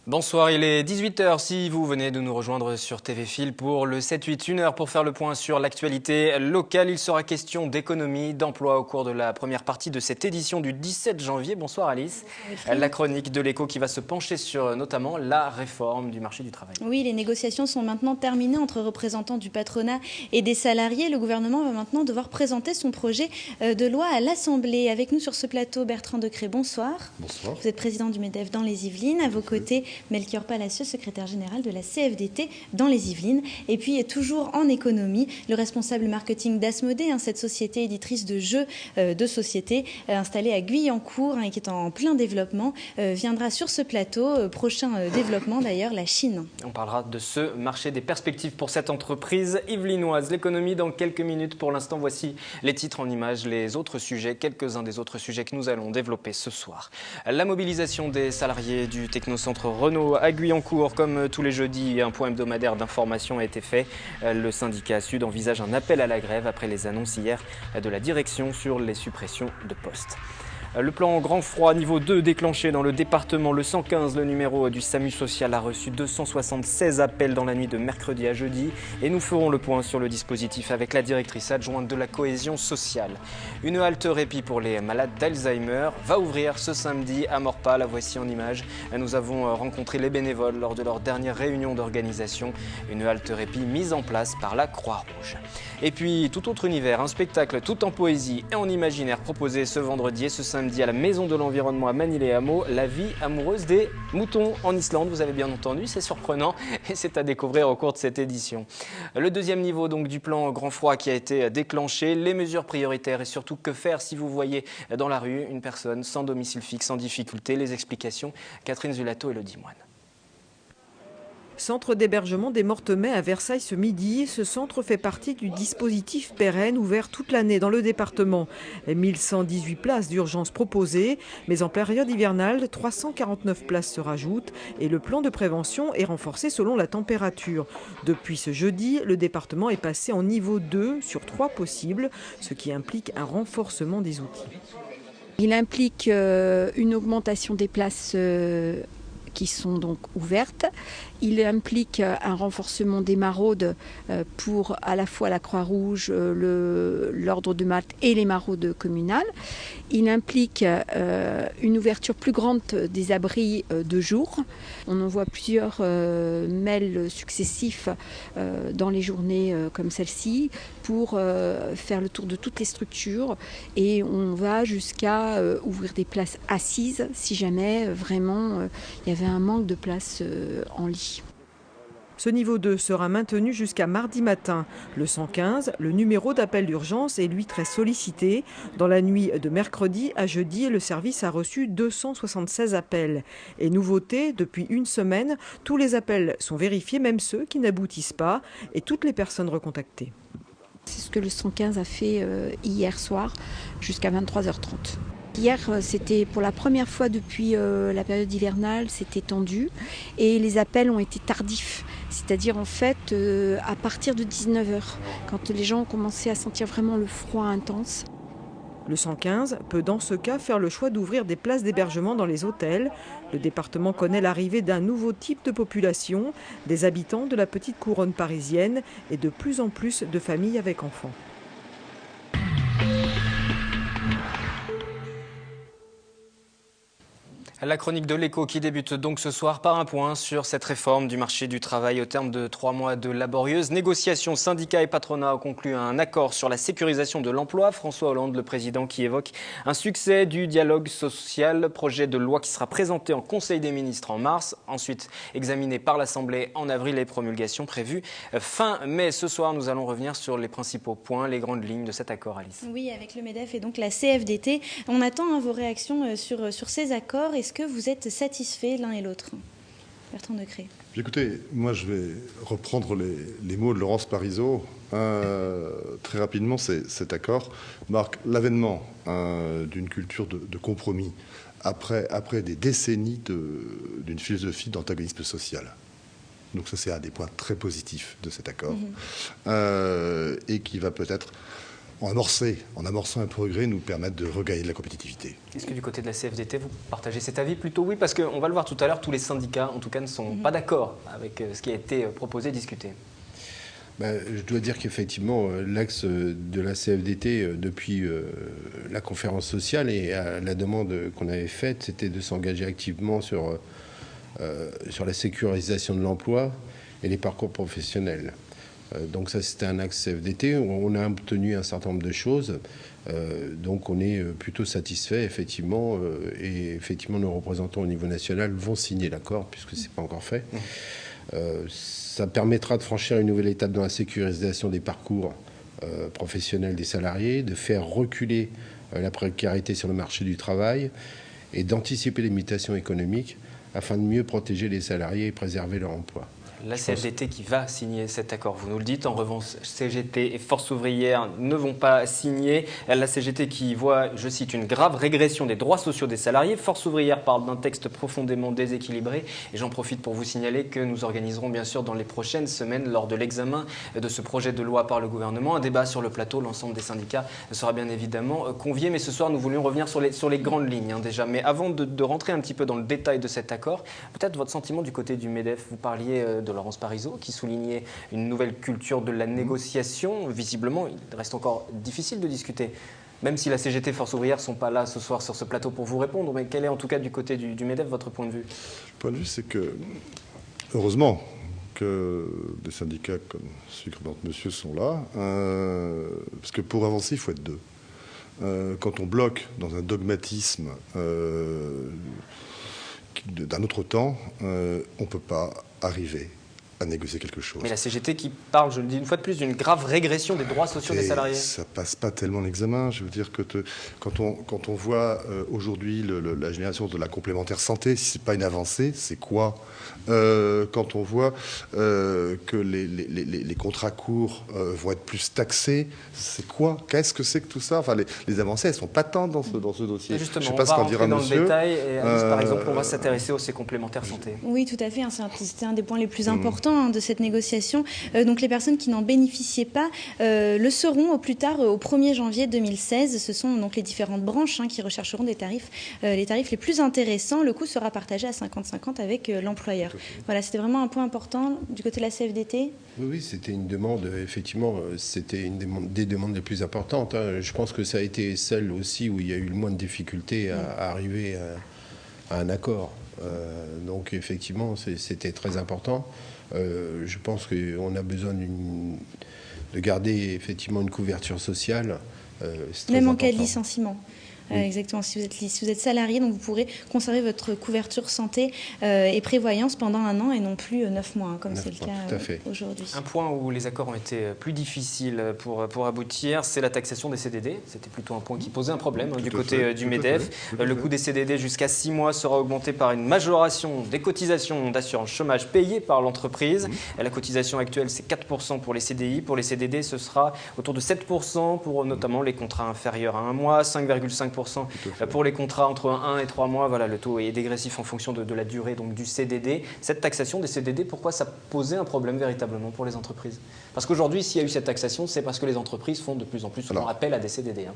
Bonsoir, il est 18 h si vous venez de nous rejoindre sur TV Fil pour le 7-8, 1 heure pour faire le point sur l'actualité locale. Il sera question d'économie, d'emploi au cours de la première partie de cette édition du 17 janvier. Bonsoir Alice. Bonsoir. La chronique de l'Écho qui va se pencher sur notamment la réforme du marché du travail. Oui, les négociations sont maintenant terminées entre représentants du patronat et des salariés. Le gouvernement va maintenant devoir présenter son projet de loi à l'Assemblée. Avec nous sur ce plateau, Bertrand Decré, bonsoir. Bonsoir. Vous êtes président du MEDEF dans les Yvelines. À vos côtés, Melchior Palacios, secrétaire général de la CFDT dans les Yvelines. Et puis, toujours en économie, le responsable marketing d'Asmodée, cette société éditrice de jeux de société installée à Guyancourt et qui est en plein développement, viendra sur ce plateau. Prochain développement d'ailleurs, la Chine. On parlera de ce marché, des perspectives pour cette entreprise yvelinoise. L'économie dans quelques minutes. Pour l'instant, voici les titres en images, les autres sujets, quelques-uns des autres sujets que nous allons développer ce soir. La mobilisation des salariés du technocentre Renault à Guyancourt, comme tous les jeudis, un point hebdomadaire d'information a été fait. Le syndicat Sud envisage un appel à la grève après les annonces hier de la direction sur les suppressions de postes. Le plan grand froid niveau 2 déclenché dans le département. Le 115, le numéro du SAMU social, a reçu 276 appels dans la nuit de mercredi à jeudi. Et nous ferons le point sur le dispositif avec la directrice adjointe de la cohésion sociale. Une halte répit pour les malades d'Alzheimer va ouvrir ce samedi à Morpas. La voici en image. Nous avons rencontré les bénévoles lors de leur dernière réunion d'organisation. Une halte répit mise en place par la Croix-Rouge. Et puis, tout autre univers, un spectacle tout en poésie et en imaginaire proposé ce vendredi et ce samedi à la Maison de l'Environnement à Manille-les-Hameaux, la vie amoureuse des moutons en Islande. Vous avez bien entendu, c'est surprenant et c'est à découvrir au cours de cette édition. Le deuxième niveau donc du plan grand froid qui a été déclenché, les mesures prioritaires et surtout que faire si vous voyez dans la rue une personne sans domicile fixe, en difficulté. Les explications, Catherine Zulato et Elodie Moine. Centre d'hébergement des Mortemais à Versailles ce midi. Ce centre fait partie du dispositif pérenne ouvert toute l'année dans le département. 1118 places d'urgence proposées, mais en période hivernale, 349 places se rajoutent et le plan de prévention est renforcé selon la température. Depuis ce jeudi, le département est passé en niveau 2 sur 3 possibles, ce qui implique un renforcement des outils. Il implique une augmentation des places qui sont donc ouvertes. Il implique un renforcement des maraudes pour à la fois la Croix-Rouge, l'Ordre de Malte et les maraudes communales. Il implique une ouverture plus grande des abris de jour. On en voit plusieurs mails successifs dans les journées comme celle-ci pour faire le tour de toutes les structures et on va jusqu'à ouvrir des places assises si jamais vraiment il y avait un manque de places en lit. Ce niveau 2 sera maintenu jusqu'à mardi matin. Le 115, le numéro d'appel d'urgence, est lui très sollicité. Dans la nuit de mercredi à jeudi, le service a reçu 276 appels. Et nouveauté, depuis une semaine, tous les appels sont vérifiés, même ceux qui n'aboutissent pas, et toutes les personnes recontactées. C'est ce que le 115 a fait hier soir jusqu'à 23h30. Hier, c'était pour la première fois depuis la période hivernale, c'était tendu et les appels ont été tardifs. C'est-à-dire en fait à partir de 19h, quand les gens ont commencé à sentir vraiment le froid intense. Le 115 peut dans ce cas faire le choix d'ouvrir des places d'hébergement dans les hôtels. Le département connaît l'arrivée d'un nouveau type de population, des habitants de la petite couronne parisienne et de plus en plus de familles avec enfants. La chronique de l'Écho qui débute donc ce soir par un point sur cette réforme du marché du travail. Au terme de 3 mois de laborieuses négociations, syndicats et patronat ont conclu un accord sur la sécurisation de l'emploi. François Hollande, le président, qui évoque un succès du dialogue social. Projet de loi qui sera présenté en Conseil des ministres en mars, ensuite examiné par l'Assemblée en avril et promulgation prévue fin mai. Ce soir, nous allons revenir sur les principaux points, les grandes lignes de cet accord, Alice. Oui, avec le MEDEF et donc la CFDT. On attend vos réactions sur ces accords. Est-ce que vous êtes satisfaits l'un et l'autre? Bertrand Decré. Écoutez, moi je vais reprendre les mots de Laurence Parisot. Très rapidement, cet accord marque l'avènement d'une culture de compromis après des décennies d'une philosophie d'antagonisme social. Donc ça, c'est un des points très positifs de cet accord et qui va peut-être en amorçant un progrès, nous permettent de regagner de la compétitivité. Est-ce que du côté de la CFDT, vous partagez cet avis? Plutôt oui, parce qu'on va le voir tout à l'heure, tous les syndicats, en tout cas, ne sont pas d'accord avec ce qui a été proposé, discuté. Je dois dire qu'effectivement, l'axe de la CFDT, depuis la conférence sociale et à la demande qu'on avait faite, c'était de s'engager activement sur la sécurisation de l'emploi et les parcours professionnels. Donc ça, c'était un axe CFDT. On a obtenu un certain nombre de choses. Donc on est plutôt satisfait, effectivement. Et effectivement, nos représentants au niveau national vont signer l'accord, puisque ce n'est pas encore fait. Ça permettra de franchir une nouvelle étape dans la sécurisation des parcours professionnels des salariés, de faire reculer la précarité sur le marché du travail et d'anticiper les mutations économiques afin de mieux protéger les salariés et préserver leur emploi. La CFDT qui va signer cet accord, vous nous le dites. En revanche, CGT et Force ouvrière ne vont pas signer. La CGT qui voit, je cite, une grave régression des droits sociaux des salariés. Force ouvrière parle d'un texte profondément déséquilibré. Et j'en profite pour vous signaler que nous organiserons bien sûr dans les prochaines semaines, lors de l'examen de ce projet de loi par le gouvernement, un débat sur le plateau. L'ensemble des syndicats sera bien évidemment convié. Mais ce soir, nous voulions revenir sur les grandes lignes déjà. Mais avant de rentrer un petit peu dans le détail de cet accord, peut-être votre sentiment du côté du MEDEF. Vous parliez de Laurence Parisot, qui soulignait une nouvelle culture de la négociation. Visiblement, il reste encore difficile de discuter, même si la CGT et Force ouvrière ne sont pas là ce soir sur ce plateau pour vous répondre. Mais quel est en tout cas du côté du MEDEF votre point de vue? Le point de vue, c'est que, heureusement, que des syndicats comme celui que représente monsieur sont là, parce que pour avancer, il faut être deux. Quand on bloque dans un dogmatisme d'un autre temps, on ne peut pas arriver à négocier quelque chose. Mais la CGT qui parle, je le dis une fois de plus, d'une grave régression des droits sociaux des salariés. Ça passe pas tellement l'examen. Je veux dire que quand on voit aujourd'hui la génération de la complémentaire santé, si c'est pas une avancée, c'est quoi? Quand on voit que les contrats courts vont être plus taxés, c'est quoi? Qu'est-ce que c'est que tout ça? Enfin, les avancées, elles sont patentes dans ce dossier. Justement, je sais pas ce qu'en dira monsieur. Dans le détail. Et Alice, par exemple, on va s'intéresser aux ces complémentaires santé. Oui, tout à fait. C'était un des points les plus importants de cette négociation. Donc les personnes qui n'en bénéficiaient pas le seront au plus tard au 1er janvier 2016. Ce sont donc les différentes branches qui rechercheront les tarifs les plus intéressants. Le coût sera partagé à 50-50 avec l'employeur. Voilà, c'était vraiment un point important du côté de la CFDT. Oui, c'était une demande, effectivement, c'était une des demandes les plus importantes. Je pense que ça a été celle aussi où il y a eu le moins de difficultés à arriver à un accord. Donc effectivement, c'était très important. Je pense qu'on a besoin de garder effectivement une couverture sociale. Même en cas de licenciement. Exactement. Si vous êtes salarié, donc vous pourrez conserver votre couverture santé et prévoyance pendant 1 an et non plus 9 mois, comme c'est le cas aujourd'hui. Un point où les accords ont été plus difficiles pour aboutir, c'est la taxation des CDD. C'était plutôt un point qui posait un problème du côté du MEDEF. Le coût des CDD jusqu'à 6 mois sera augmenté par une majoration des cotisations d'assurance chômage payées par l'entreprise. La cotisation actuelle, c'est 4% pour les CDI. Pour les CDD, ce sera autour de 7% pour notamment les contrats inférieurs à 1 mois, 5,5% pour les contrats entre 1 et 3 mois. Voilà, le taux est dégressif en fonction de la durée donc, du CDD. Cette taxation des CDD, pourquoi ça posait un problème véritablement pour les entreprises? Parce qu'aujourd'hui, s'il y a eu cette taxation, c'est parce que les entreprises font de plus en plus souvent appel à des CDD.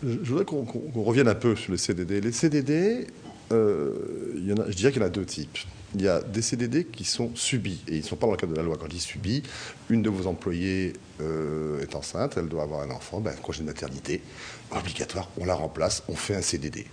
Je voudrais qu'on revienne un peu sur les CDD. Les CDD, je dirais qu'il y en a 2 types. Il y a des CDD qui sont subis, et ils ne sont pas dans le cadre de la loi. Quand je dis subis, une de vos employées est enceinte, elle doit avoir un enfant, un congé de maternité obligatoire, on la remplace, on fait un CDD.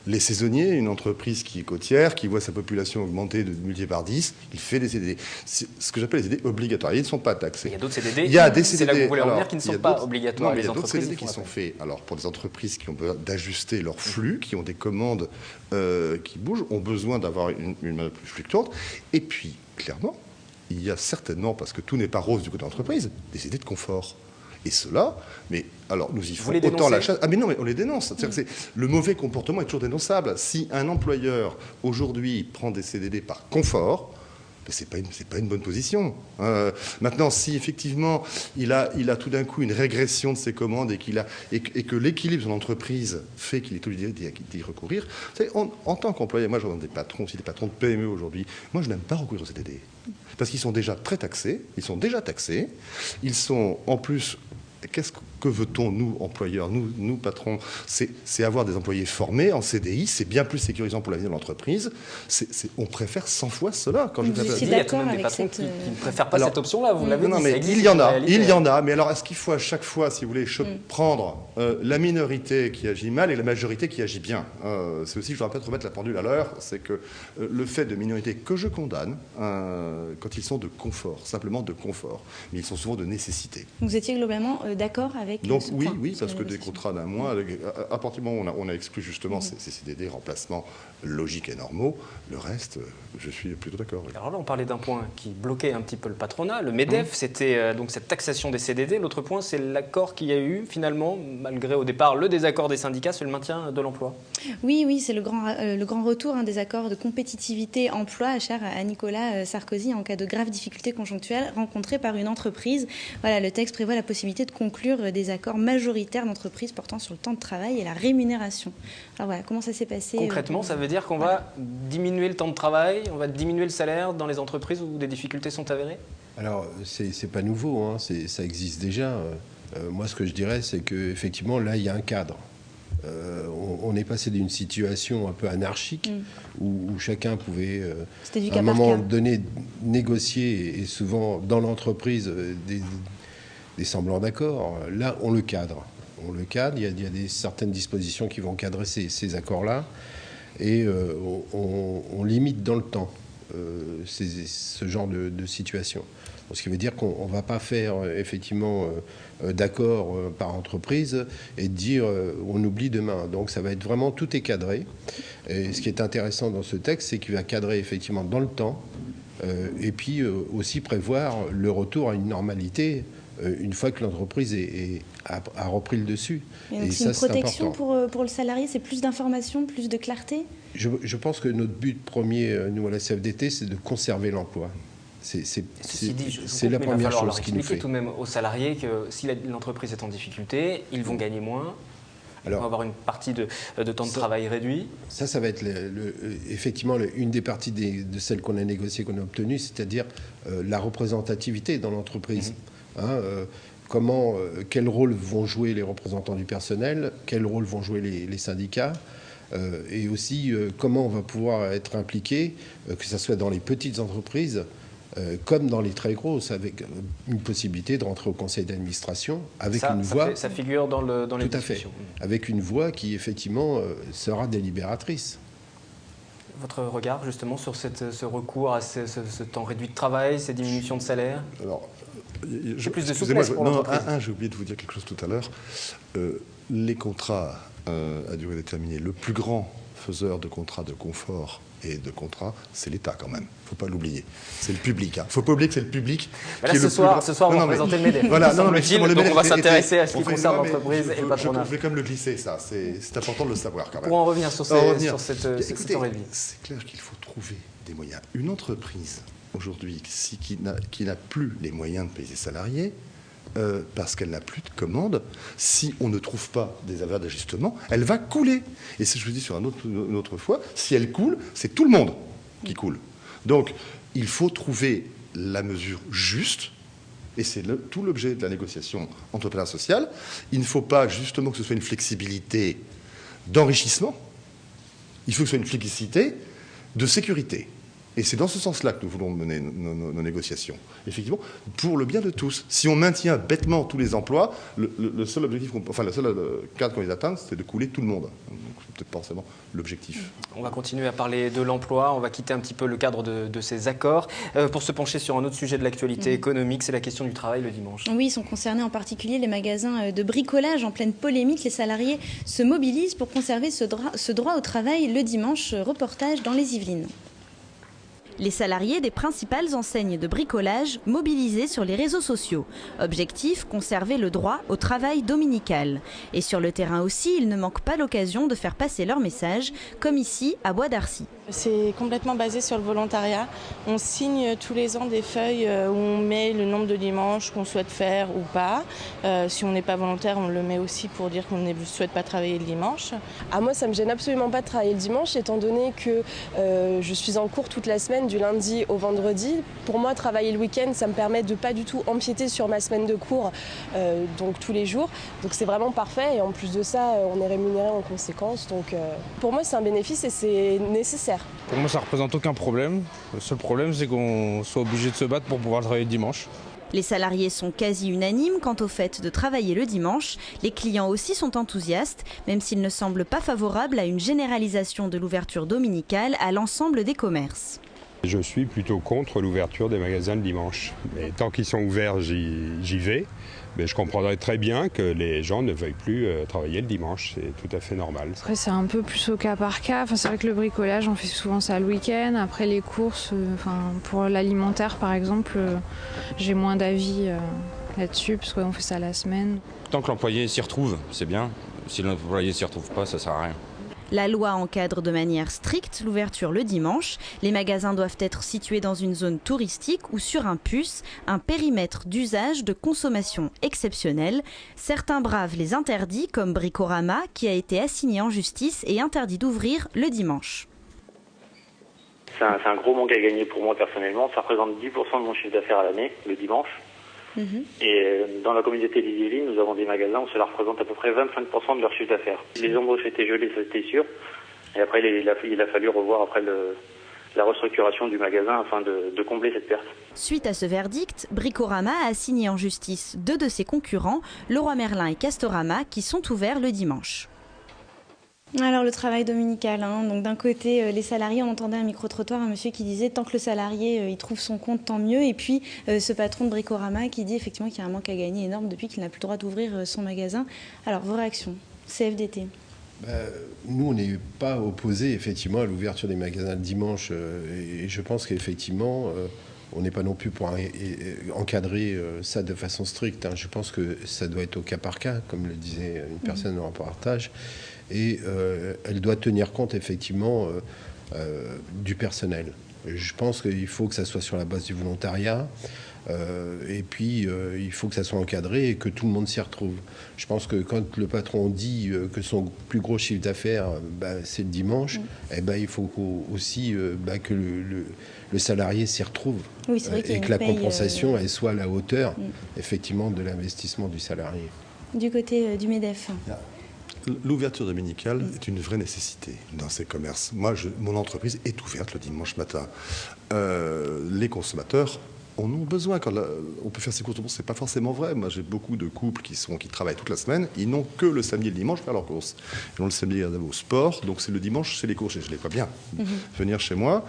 Les saisonniers, une entreprise qui est côtière, qui voit sa population augmenter de multiplier par 10, il fait des CDD. C'est ce que j'appelle les CDD obligatoires. Ils ne sont pas taxés. Il y a d'autres CDD, il y a des CDD, c'est là que vous voulez en venir, qui ne sont pas obligatoires. Il y a d'autres CDD qui sont faits pour des entreprises qui ont besoin d'ajuster leur flux, qui ont des commandes qui bougent, ont besoin d'avoir une main plus fluctuante. Et puis, clairement, il y a certainement, parce que tout n'est pas rose du côté de l'entreprise, des CDD de confort. Et cela, mais alors nous y faisons autant la chasse. Ah mais non, mais on les dénonce. Le mauvais comportement est toujours dénonçable. Si un employeur aujourd'hui prend des CDD par confort, c'est pas une bonne position. Maintenant, si effectivement il a tout d'un coup une régression de ses commandes et que l'équilibre de son entreprise fait qu'il est obligé d'y recourir, en tant qu'employé, moi j'en ai des patrons, aussi des patrons de PME aujourd'hui, moi je n'aime pas recourir aux CDD. Parce qu'ils sont déjà très taxés, ils sont en plus, qu'est-ce que veut-on, nous, employeurs, nous patrons? C'est avoir des employés formés en CDI, c'est bien plus sécurisant pour l'avenir de l'entreprise. On préfère 100 fois cela. Vous étiez d'accord avec des patrons cette... qui ne préfèrent pas cette option-là, vous l'avez dit. Non, mais il y en a. Mais alors, est-ce qu'il faut à chaque fois, si vous voulez, prendre la minorité qui agit mal et la majorité qui agit bien? C'est aussi, je voudrais peut-être remettre la pendule à l'heure, c'est que le fait de minorités que je condamne, quand ils sont de confort, simplement de confort, mais ils sont souvent de nécessité. Vous étiez globalement d'accord avec Donc ce point? oui, parce que des contrats d'un mois, à partir du moment où on a exclu justement ces CDD, remplacements logiques et normaux, le reste, je suis plutôt d'accord. Oui. Alors là, on parlait d'un point qui bloquait un petit peu le patronat. Le MEDEF, c'était donc cette taxation des CDD. L'autre point, c'est l'accord qu'il y a eu, finalement, malgré au départ le désaccord des syndicats sur le maintien de l'emploi. Oui, c'est le grand retour des accords de compétitivité emploi cher à Nicolas Sarkozy en cas de graves difficultés conjoncturelles rencontrées par une entreprise. Voilà, le texte prévoit la possibilité de conclure des accords majoritaires d'entreprises portant sur le temps de travail et la rémunération. Alors voilà, comment ça s'est passé? Concrètement, ça veut dire qu'on va diminuer le temps de travail, on va diminuer le salaire dans les entreprises où des difficultés sont avérées? Alors, c'est pas nouveau, hein, ça existe déjà. Moi, ce que je dirais, c'est qu'effectivement, là, il y a un cadre. On est passé d'une situation un peu anarchique où chacun pouvait, à un moment donné, négocier, et souvent dans l'entreprise, des semblants d'accord. Là, on le cadre. Il y a certaines dispositions qui vont cadrer ces accords-là, et on limite dans le temps ce genre de situation. Ce qui veut dire qu'on ne va pas faire effectivement d'accord par entreprise et dire on oublie demain. Donc ça va être vraiment, tout est cadré. Et ce qui est intéressant dans ce texte, c'est qu'il va cadrer effectivement dans le temps et puis aussi prévoir le retour à une normalité une fois que l'entreprise a repris le dessus. Et donc c'est une protection pour le salarié, c'est plus d'informations, plus de clarté? Je pense que notre but premier, nous à la CFDT, c'est de conserver l'emploi. C'est la première chose qui nous fait. Tout de même aux salariés que si l'entreprise est en difficulté, ils vont gagner moins. Ils vont avoir une partie de temps de travail réduit. Ça va être effectivement une des parties de celles qu'on a négociées, qu'on a obtenues, c'est-à-dire la représentativité dans l'entreprise. Quel rôle vont jouer les représentants du personnel, quel rôle vont jouer les syndicats, et aussi comment on va pouvoir être impliqué, que ce soit dans les petites entreprises comme dans les très grosses, avec une possibilité de rentrer au conseil d'administration avec une voix. Ça figure dans les discussions. Tout à fait. Avec une voix qui effectivement sera délibératrice. Votre regard justement sur ce recours à ce temps réduit de travail, ces diminutions de salaire? Alors, plus de souplesse pour l'entreprise. J'ai oublié de vous dire quelque chose tout à l'heure. Les contrats à durée déterminée, le plus grand faiseur de contrats de confort et de contrats, c'est l'État quand même. Il ne faut pas l'oublier. C'est le public. Il ne faut pas oublier que c'est le public qui est le plus grand. Ce soir, on va présenter le MEDEF. Voilà, donc on va s'intéresser à ce qui concerne l'entreprise et le patronat. Je vais quand même le glisser, ça. C'est important de le savoir quand même. Pour en revenir sur cette temps réduit. C'est clair qu'il faut trouver des moyens. Une entreprise, aujourd'hui, qui n'a plus les moyens de payer ses salariés, parce qu'elle n'a plus de commandes, si on ne trouve pas des avers d'ajustement, elle va couler. Et si je vous dis sur une autre fois, si elle coule, c'est tout le monde qui coule. Donc, il faut trouver la mesure juste, et c'est tout l'objet de la négociation entrepreneur sociale. Il ne faut pas justement que ce soit une flexibilité d'enrichissement, il faut que ce soit une flexibilité de sécurité. Et c'est dans ce sens-là que nous voulons mener nos négociations. Effectivement, pour le bien de tous. Si on maintient bêtement tous les emplois, le seul objectif, le seul cadre qu'on les atteint, c'est de couler tout le monde. Donc, c'est peut-être pas forcément l'objectif. On va continuer à parler de l'emploi. On va quitter un petit peu le cadre de ces accords pour se pencher sur un autre sujet de l'actualité économique. C'est la question du travail le dimanche. Oui, ils sont concernés en particulier les magasins de bricolage en pleine polémique. Les salariés se mobilisent pour conserver ce droit au travail le dimanche. Reportage dans les Yvelines. Les salariés des principales enseignes de bricolage mobilisés sur les réseaux sociaux. Objectif, conserver le droit au travail dominical. Et sur le terrain aussi, ils ne manquent pas l'occasion de faire passer leur message, comme ici à Bois d'Arcy. C'est complètement basé sur le volontariat. On signe tous les ans des feuilles où on met le nombre de dimanches qu'on souhaite faire ou pas. Si on n'est pas volontaire, on le met aussi pour dire qu'on ne souhaite pas travailler le dimanche. Moi, ça ne me gêne absolument pas de travailler le dimanche, étant donné que je suis en cours toute la semaine semaine du lundi au vendredi. Pour moi, travailler le week-end, ça me permet de pas du tout empiéter sur ma semaine de cours, donc tous les jours. Donc c'est vraiment parfait et en plus de ça, on est rémunéré en conséquence. Donc pour moi, c'est un bénéfice et c'est nécessaire. Pour moi, ça ne représente aucun problème. Le seul problème, c'est qu'on soit obligé de se battre pour pouvoir travailler le dimanche. Les salariés sont quasi unanimes quant au fait de travailler le dimanche. Les clients aussi sont enthousiastes, même s'ils ne semblent pas favorables à une généralisation de l'ouverture dominicale à l'ensemble des commerces. Je suis plutôt contre l'ouverture des magasins le dimanche. Et tant qu'ils sont ouverts, j'y vais. Mais je comprendrais très bien que les gens ne veuillent plus travailler le dimanche. C'est tout à fait normal. Après, c'est un peu plus au cas par cas. Enfin, c'est vrai que le bricolage, on fait souvent ça le week-end. Après, les courses, pour l'alimentaire, par exemple, j'ai moins d'avis là-dessus, parce qu'on fait ça la semaine. Tant que l'employé s'y retrouve, c'est bien. Si l'employé s'y retrouve pas, ça sert à rien. La loi encadre de manière stricte l'ouverture le dimanche. Les magasins doivent être situés dans une zone touristique ou sur un puce, un périmètre d'usage de consommation exceptionnel. Certains bravent les interdits, comme Bricorama, qui a été assigné en justice et interdit d'ouvrir le dimanche. C'est un gros manque à gagner pour moi personnellement. Ça représente 10% de mon chiffre d'affaires à l'année, le dimanche. Et dans la communauté des Yvelines, nous avons des magasins où cela représente à peu près 25% de leur chiffre d'affaires. Les embauches étaient gelées, ça c'était sûr. Et après, il a fallu revoir après la restructuration du magasin afin de combler cette perte. Suite à ce verdict, Bricorama a assigné en justice 2 de ses concurrents, Leroy Merlin et Castorama, qui sont ouverts le dimanche. Alors le travail dominical, donc d'un côté les salariés, on entendait un micro-trottoir, un monsieur qui disait tant que le salarié il trouve son compte, tant mieux. Et puis ce patron de Bricorama qui dit effectivement qu'il y a un manque à gagner énorme depuis qu'il n'a plus le droit d'ouvrir son magasin. Alors vos réactions, CFDT? Nous, on n'est pas opposés effectivement à l'ouverture des magasins le dimanche et je pense qu'effectivement on n'est pas non plus pour encadrer ça de façon stricte. Je pense que ça doit être au cas par cas, comme le disait une personne dans le reportage. Et elle doit tenir compte effectivement du personnel. Je pense qu'il faut que ça soit sur la base du volontariat et puis il faut que ça soit encadré et que tout le monde s'y retrouve. Je pense que quand le patron dit que son plus gros chiffre d'affaires c'est le dimanche, il faut aussi que le salarié s'y retrouve et que la compensation elle soit à la hauteur effectivement de l'investissement du salarié. Du côté du MEDEF. L'ouverture dominicale est une vraie nécessité dans ces commerces. Moi, mon entreprise est ouverte le dimanche matin. Les consommateurs en ont besoin. Quand on peut faire ses courses, c'est pas forcément vrai. Moi, j'ai beaucoup de couples qui travaillent toute la semaine. Ils n'ont que le samedi et le dimanche pour faire leurs courses. Ils ont le samedi au sport, donc c'est le dimanche, c'est les courses. Et je les vois bien venir chez moi.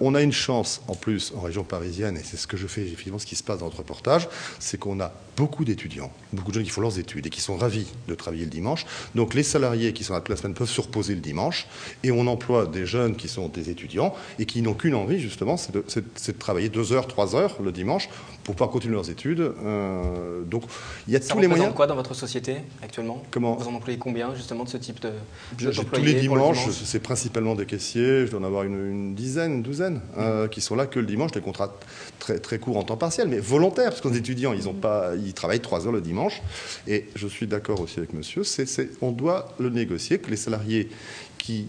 On a une chance, en plus, en région parisienne, et c'est ce que je fais, effectivement, ce qui se passe dans notre reportage, c'est qu'on a beaucoup d'étudiants, beaucoup de jeunes qui font leurs études et qui sont ravis de travailler le dimanche. Donc les salariés qui sont là toute la semaine peuvent se reposer le dimanche et on emploie des jeunes qui sont des étudiants et qui n'ont qu'une envie justement, c'est de travailler 2 heures, 3 heures le dimanche pour pouvoir continuer leurs études. Donc il y a tous les moyens. Quoi dans votre société actuellement? Comment vous en employez combien justement de ce type de tous les dimanches, c'est principalement des caissiers, je dois en avoir une dizaine, une douzaine qui sont là que le dimanche, des contrats très, très courts en temps partiel, mais volontaires, parce que les étudiants, ils travaillent 3 heures le dimanche. Et je suis d'accord aussi avec monsieur, on doit le négocier, que les salariés qui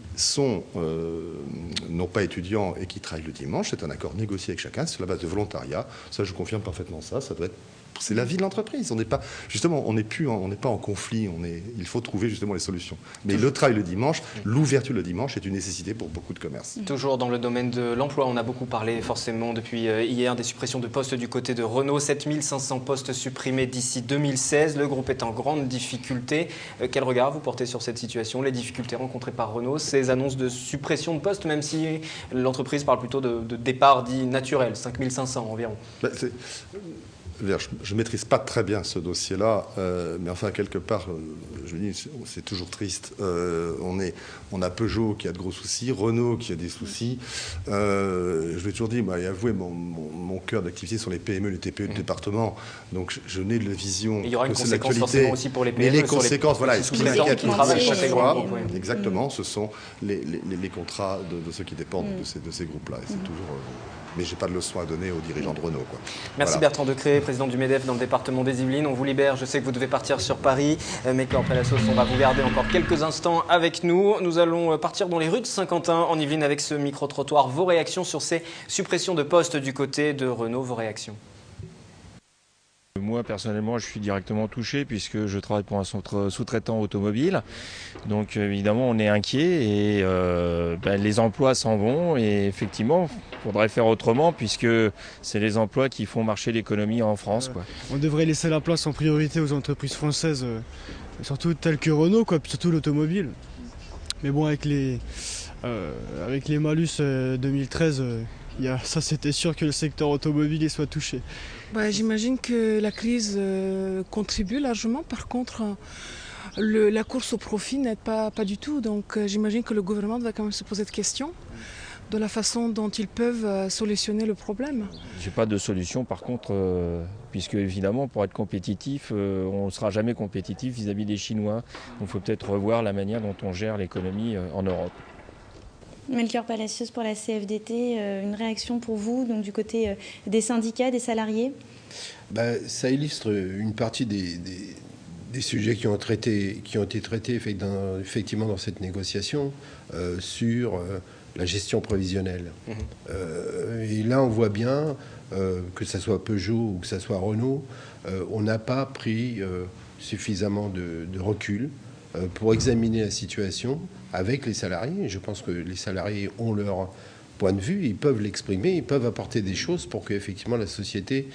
n'ont pas étudiants et qui travaillent le dimanche, c'est un accord négocié avec chacun, c'est sur la base de volontariat. Ça, je confirme parfaitement ça doit être... C'est la vie de l'entreprise. On n'est pas en conflit. Il faut trouver justement les solutions. Mais le travail le dimanche, l'ouverture le dimanche est une nécessité pour beaucoup de commerces. Toujours dans le domaine de l'emploi, on a beaucoup parlé forcément depuis hier des suppressions de postes du côté de Renault. 7500 postes supprimés d'ici 2016. Le groupe est en grande difficulté. Quel regard vous portez sur cette situation, les difficultés rencontrées par Renault, ces annonces de suppression de postes, même si l'entreprise parle plutôt de départ dit naturel, 5500 environ. Je ne maîtrise pas très bien ce dossier-là, mais enfin, quelque part, je dis, c'est toujours triste. On a Peugeot qui a de gros soucis, Renault qui a des soucis. Je vais toujours dire, avouez, mon cœur d'activité sur les PME, les TPE du département. Donc, je n'ai de la vision. Il y aura une conséquence forcément aussi pour les PME. Mais les conséquences, voilà, et ce qui m'inquiète chaque fois, exactement, ce sont les contrats de ceux qui dépendent de ces groupes-là. Et c'est toujours... mais je n'ai pas de leçon à donner aux dirigeants de Renault, quoi. Merci Voilà. Bertrand Decré, président du MEDEF dans le département des Yvelines. On vous libère, je sais que vous devez partir sur Paris, mais après la sauce, on va vous garder encore quelques instants avec nous. Nous allons partir dans les rues de Saint-Quentin en Yvelines avec ce micro-trottoir. Vos réactions sur ces suppressions de postes du côté de Renault, vos réactions? Moi, personnellement, je suis directement touché puisque je travaille pour un sous-traitant automobile. Donc, évidemment, on est inquiet et les emplois s'en vont. Et effectivement, il faudrait faire autrement puisque c'est les emplois qui font marcher l'économie en France, quoi. On devrait laisser la place en priorité aux entreprises françaises, surtout telles que Renault, quoi, surtout l'automobile. Mais bon, avec les malus 2013... ça, c'était sûr que le secteur automobile soit touché. J'imagine que la crise contribue largement. Par contre, la course au profit n'aide pas du tout. Donc j'imagine que le gouvernement va quand même se poser de questions de la façon dont ils peuvent solutionner le problème. J'ai pas de solution par contre, puisque évidemment pour être compétitif, on ne sera jamais compétitif vis-à-vis des Chinois. Donc il faut peut-être revoir la manière dont on gère l'économie en Europe. Melchior Palacios pour la CFDT, une réaction pour vous, donc du côté des syndicats, des salariés? Ça illustre une partie des sujets qui ont été traités effectivement dans cette négociation sur la gestion prévisionnelle. Et là, on voit bien, que ce soit Peugeot ou que ce soit Renault, on n'a pas pris suffisamment de recul pour examiner la situation avec les salariés. Je pense que les salariés ont leur point de vue, ils peuvent l'exprimer, ils peuvent apporter des choses pour que effectivement la société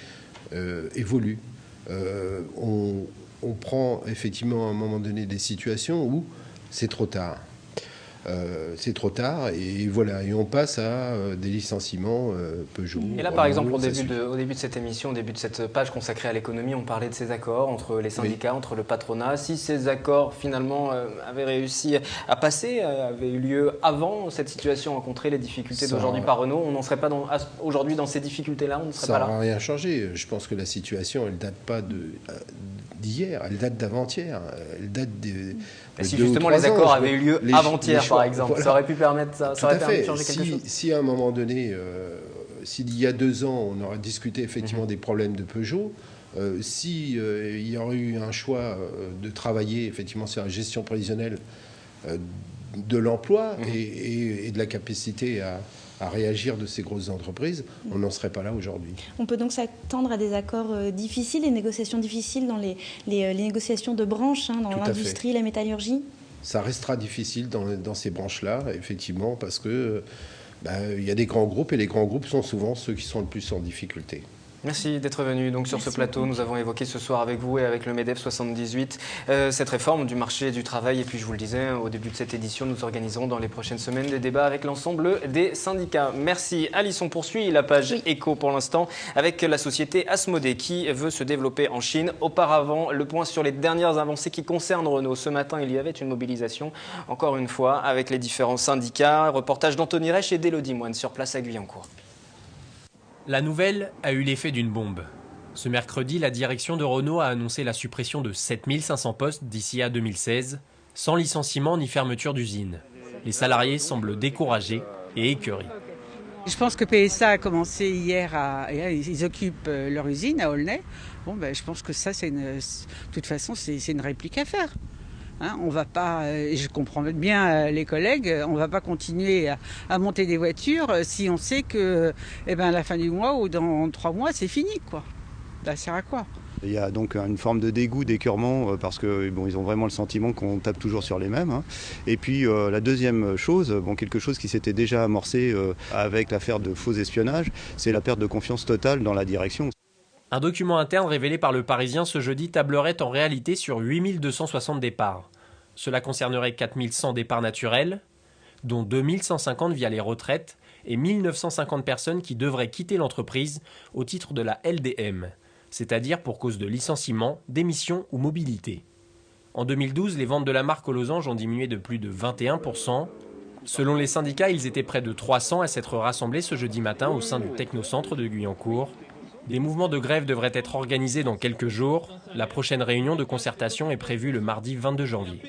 évolue. On prend effectivement à un moment donné des situations où c'est trop tard. C'est trop tard et voilà, et on passe à des licenciements Peugeot. Et là, par exemple, au début de cette émission, au début de cette page consacrée à l'économie, on parlait de ces accords entre les syndicats, entre le patronat. Si ces accords, finalement, avaient réussi à passer, avaient eu lieu avant cette situation rencontrée, les difficultés d'aujourd'hui par Renault, on n'en serait pas aujourd'hui dans ces difficultés-là, on ne serait pas là. Ça n'aura rien changé. Je pense que la situation, elle ne date pas d'hier, elle date d'avant-hier, elle date de... Si justement les accords avaient eu lieu avant-hier, par exemple, voilà. Ça aurait pu permettre ça aurait permis de changer quelque chose. Si à un moment donné, s'il y a 2 ans, on aurait discuté effectivement des problèmes de Peugeot, s'il y aurait eu un choix de travailler effectivement sur la gestion prévisionnelle de l'emploi et de la capacité à réagir de ces grosses entreprises, on n'en serait pas là aujourd'hui. On peut donc s'attendre à des accords difficiles, des négociations difficiles dans les négociations de branches, dans l'industrie, la métallurgie? Ça restera difficile dans ces branches-là, effectivement, parce que il y a des grands groupes, et les grands groupes sont souvent ceux qui sont le plus en difficulté. Merci d'être venu. Donc sur ce plateau, nous avons évoqué ce soir avec vous et avec le MEDEF 78 cette réforme du marché du travail. Et puis je vous le disais, au début de cette édition, nous organiserons dans les prochaines semaines des débats avec l'ensemble des syndicats. Merci. Alice, on poursuit la page éco pour l'instant avec la société Asmodée qui veut se développer en Chine. Auparavant, le point sur les dernières avancées qui concernent Renault. Ce matin, il y avait une mobilisation, encore une fois, avec les différents syndicats. Reportage d'Anthony Reich et d'Élodie Moine sur place à Guyancourt. La nouvelle a eu l'effet d'une bombe. Ce mercredi, la direction de Renault a annoncé la suppression de 7500 postes d'ici à 2016, sans licenciement ni fermeture d'usine. Les salariés semblent découragés et écœurés. Je pense que PSA a commencé hier, ils occupent leur usine à Aulnay. Je pense que ça, de toute façon, c'est une réplique à faire. On va pas, je comprends bien les collègues, on ne va pas continuer à monter des voitures si on sait que à la fin du mois ou dans 3 mois, c'est fini, quoi. Ça sert à quoi? Il y a donc une forme de dégoût, d'écœurement, parce que ils ont vraiment le sentiment qu'on tape toujours sur les mêmes. Et puis la deuxième chose, quelque chose qui s'était déjà amorcé avec l'affaire de faux espionnage, c'est la perte de confiance totale dans la direction. Un document interne révélé par Le Parisien ce jeudi tablerait en réalité sur 8260 départs. Cela concernerait 4100 départs naturels, dont 2150 via les retraites et 1950 personnes qui devraient quitter l'entreprise au titre de la LDM, c'est-à-dire pour cause de licenciement, démission ou mobilité. En 2012, les ventes de la marque aux losanges ont diminué de plus de 21%. Selon les syndicats, ils étaient près de 300 à s'être rassemblés ce jeudi matin au sein du Technocentre de Guyancourt. Des mouvements de grève devraient être organisés dans quelques jours. La prochaine réunion de concertation est prévue le mardi 22 janvier.